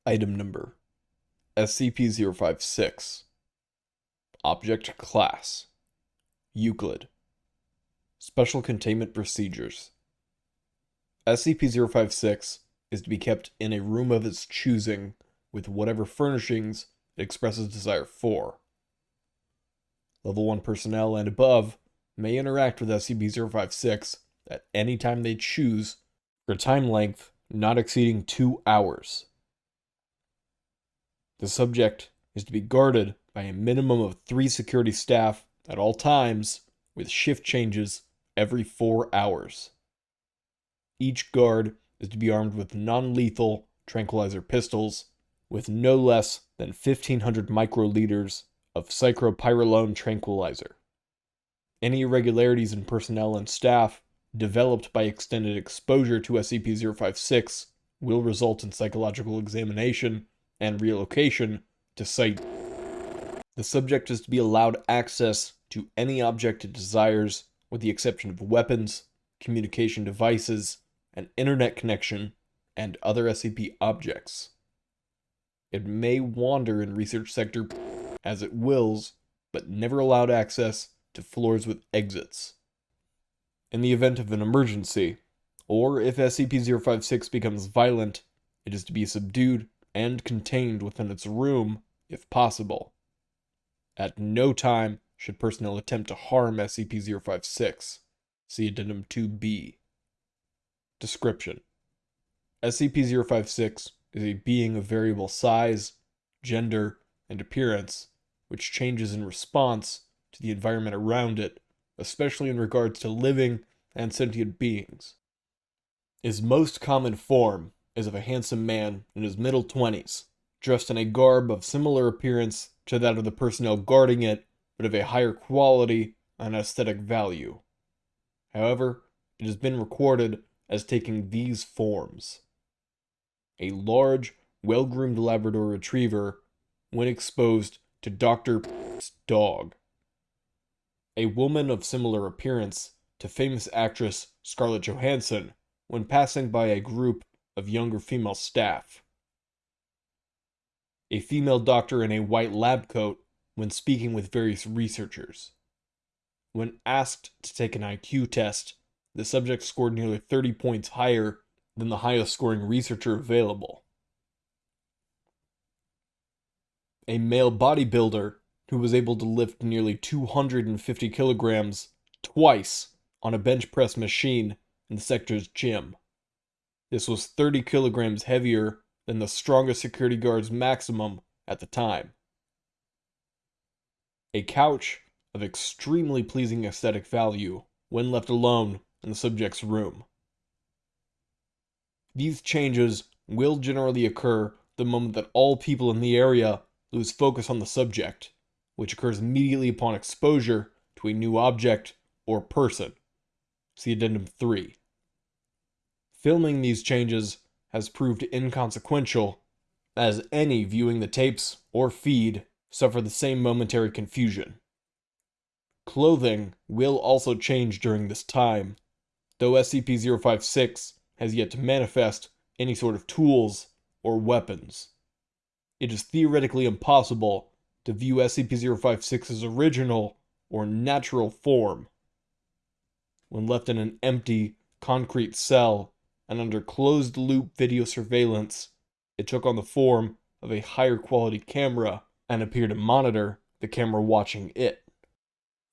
Item Number SCP-056 Object Class Euclid Special Containment Procedures SCP-056 is to be kept in a room of its choosing with whatever furnishings it expresses desire for. Level 1 personnel and above may interact with SCP-056 at any time they choose for a time length not exceeding 2 hours. The subject is to be guarded by a minimum of 3 security staff at all times, with shift changes every 4 hours. Each guard is to be armed with non-lethal tranquilizer pistols, with no less than 1,500 microliters of cyclopyrrolone tranquilizer. Any irregularities in personnel and staff developed by extended exposure to SCP-056 will result in psychological examination and relocation to Site. The subject is to be allowed access to any object it desires, with the exception of weapons, communication devices, an internet connection, and other SCP objects. It may wander in research sector as it wills, but never allowed access to floors with exits. In the event of an emergency, or if SCP-056 becomes violent, it is to be subdued and contained within its room, if possible. At no time should personnel attempt to harm SCP-056. See Addendum 2B. Description: SCP-056 is a being of variable size, gender, and appearance, which changes in response to the environment around it, especially in regards to living and sentient beings. Its most common form is of a handsome man in his middle 20s, dressed in a garb of similar appearance to that of the personnel guarding it, but of a higher quality and aesthetic value. However, it has been recorded as taking these forms: a large, well-groomed Labrador Retriever when exposed to Dr. P.'s dog, a woman of similar appearance to famous actress Scarlett Johansson when passing by a group of younger female staff, a female doctor in a white lab coat when speaking with various researchers. When asked to take an IQ test, the subject scored nearly 30 points higher than the highest scoring researcher available. A male bodybuilder who was able to lift nearly 250 kilograms twice on a bench press machine in the sector's gym. This was 30 kilograms heavier than the strongest security guard's maximum at the time. A couch of extremely pleasing aesthetic value when left alone in the subject's room. These changes will generally occur the moment that all people in the area lose focus on the subject, which occurs immediately upon exposure to a new object or person. See Addendum 3. Filming these changes has proved inconsequential, as any viewing the tapes or feed suffer the same momentary confusion. Clothing will also change during this time, though SCP-056 has yet to manifest any sort of tools or weapons. It is theoretically impossible to view SCP-056's original or natural form. When left in an empty, concrete cell and under closed-loop video surveillance, it took on the form of a higher quality camera and appeared to monitor the camera watching it.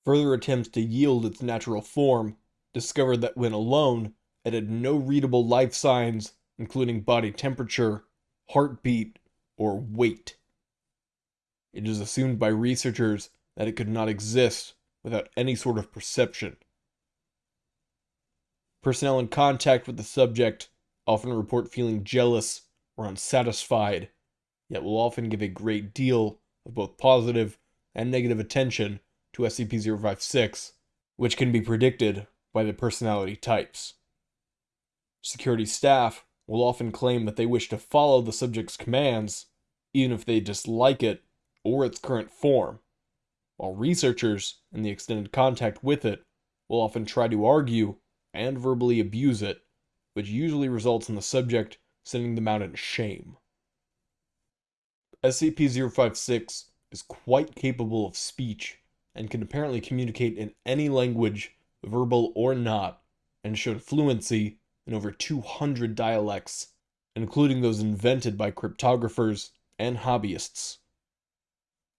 Further attempts to yield its natural form discovered that when alone, it had no readable life signs, including body temperature, heartbeat, or weight. It is assumed by researchers that it could not exist without any sort of perception. Personnel in contact with the subject often report feeling jealous or unsatisfied, yet will often give a great deal of both positive and negative attention to SCP-056, which can be predicted by the personality types. Security staff will often claim that they wish to follow the subject's commands, even if they dislike it or its current form, while researchers in the extended contact with it will often try to argue and verbally abuse it, which usually results in the subject sending them out in shame. SCP-056 is quite capable of speech and can apparently communicate in any language, verbal or not, and showed fluency in over 200 dialects, including those invented by cryptographers and hobbyists.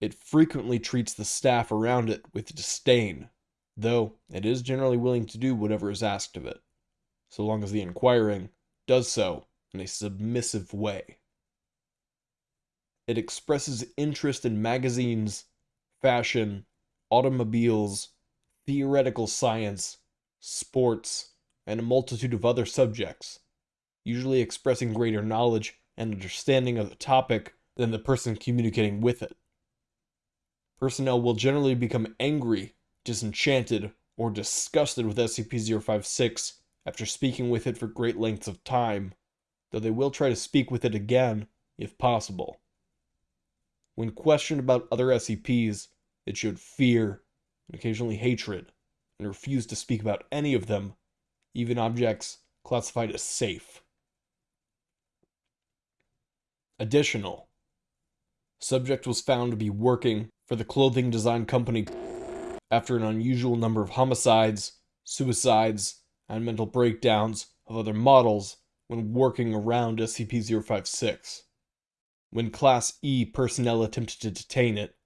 It frequently treats the staff around it with disdain, though it is generally willing to do whatever is asked of it, so long as the inquiring does so in a submissive way. It expresses interest in magazines, fashion, automobiles, theoretical science, sports, and a multitude of other subjects, usually expressing greater knowledge and understanding of the topic than the person communicating with it. Personnel will generally become angry, disenchanted, or disgusted with SCP-056 after speaking with it for great lengths of time, though they will try to speak with it again, if possible. When questioned about other SCPs, it showed fear, and occasionally hatred, and refused to speak about any of them, even objects classified as safe. Additional. Subject was found to be working for the clothing design company after an unusual number of homicides, suicides, and mental breakdowns of other models when working around SCP-056. When Class E personnel attempted to detain it,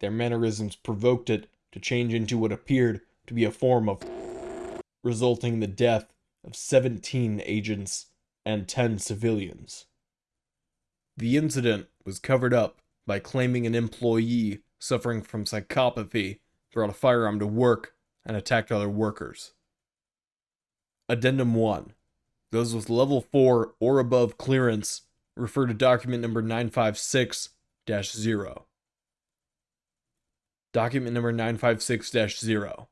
their mannerisms provoked it to change into what appeared to be a form of, resulting in the death of 17 agents and 10 civilians. The incident was covered up by claiming an employee suffering from psychopathy brought a firearm to work and attacked other workers. Addendum 1. Those with Level 4 or above clearance refer to document number 956-0. Document number 956-0.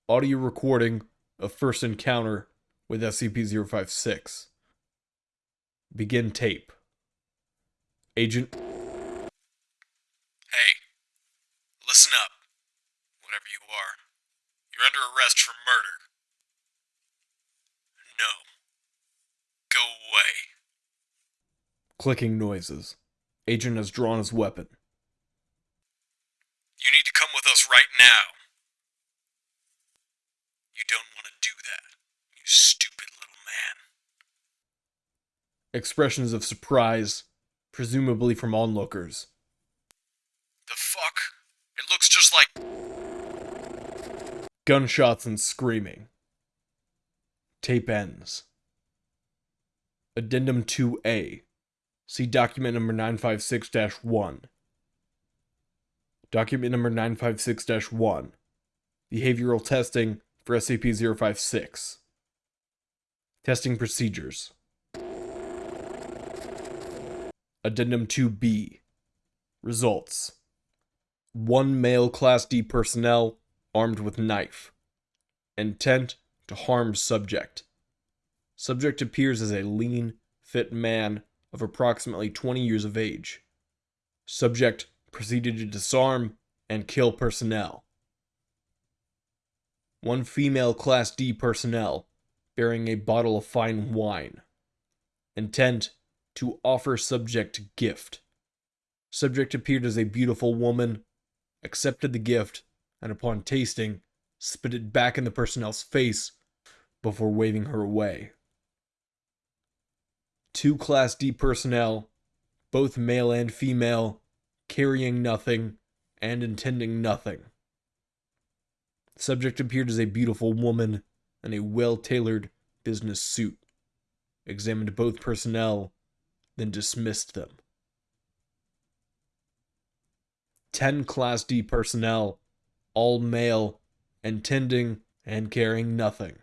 Audio recording of first encounter with SCP-056. Begin tape. Agent. Hey, listen up, whatever you are. You're under arrest for murder. No. Go away. Clicking noises. Agent has drawn his weapon. You need to come with us right now. You don't want to do that, you stupid little man. Expressions of surprise, presumably from onlookers. The fuck? It looks just like... Gunshots and screaming. Tape ends. Addendum 2A. See document number 956-1. Document number 956-1. Behavioral testing for SCP-056. Testing procedures. Addendum 2B. Results. 1 male Class D personnel armed with knife. Intent to harm subject. Subject appears as a lean, fit man of approximately 20 years of age. Subject proceeded to disarm and kill personnel. 1 female Class D personnel bearing a bottle of fine wine. Intent to offer subject gift. Subject appeared as a beautiful woman, accepted the gift, and upon tasting, spit it back in the personnel's face before waving her away. 2 Class D personnel, both male and female, carrying nothing and intending nothing. Subject appeared as a beautiful woman in a well-tailored business suit. Examined both personnel, then dismissed them. 10 Class D personnel, all male, intending and carrying nothing.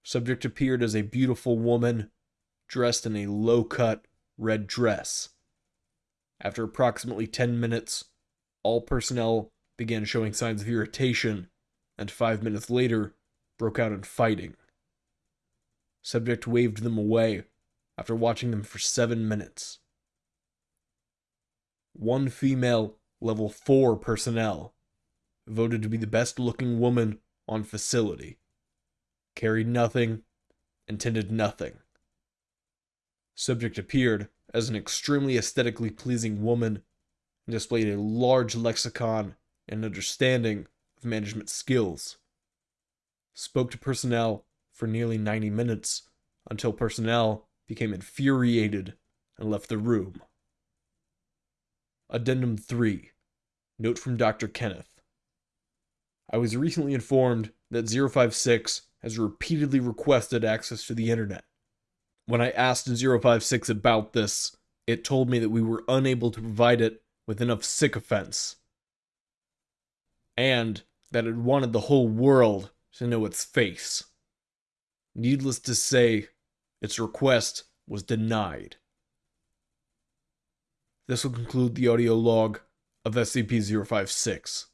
Subject appeared as a beautiful woman, dressed in a low-cut red dress. After approximately 10 minutes, all personnel began showing signs of irritation, and 5 minutes later, broke out in fighting. Subject waved them away after watching them for 7 minutes. 1 female Level 4 personnel, voted to be the best-looking woman on facility. Carried nothing, intended nothing. Subject appeared as an extremely aesthetically pleasing woman and displayed a large lexicon and understanding of management skills. Spoke to personnel for nearly 90 minutes until personnel became infuriated and left the room. Addendum 3. Note from Dr. Kenneth. I was recently informed that 056 has repeatedly requested access to the internet. When I asked 056 about this, it told me that we were unable to provide it with enough sycophants, and that it wanted the whole world to know its face. Needless to say, its request was denied. This will conclude the audio log of SCP-056.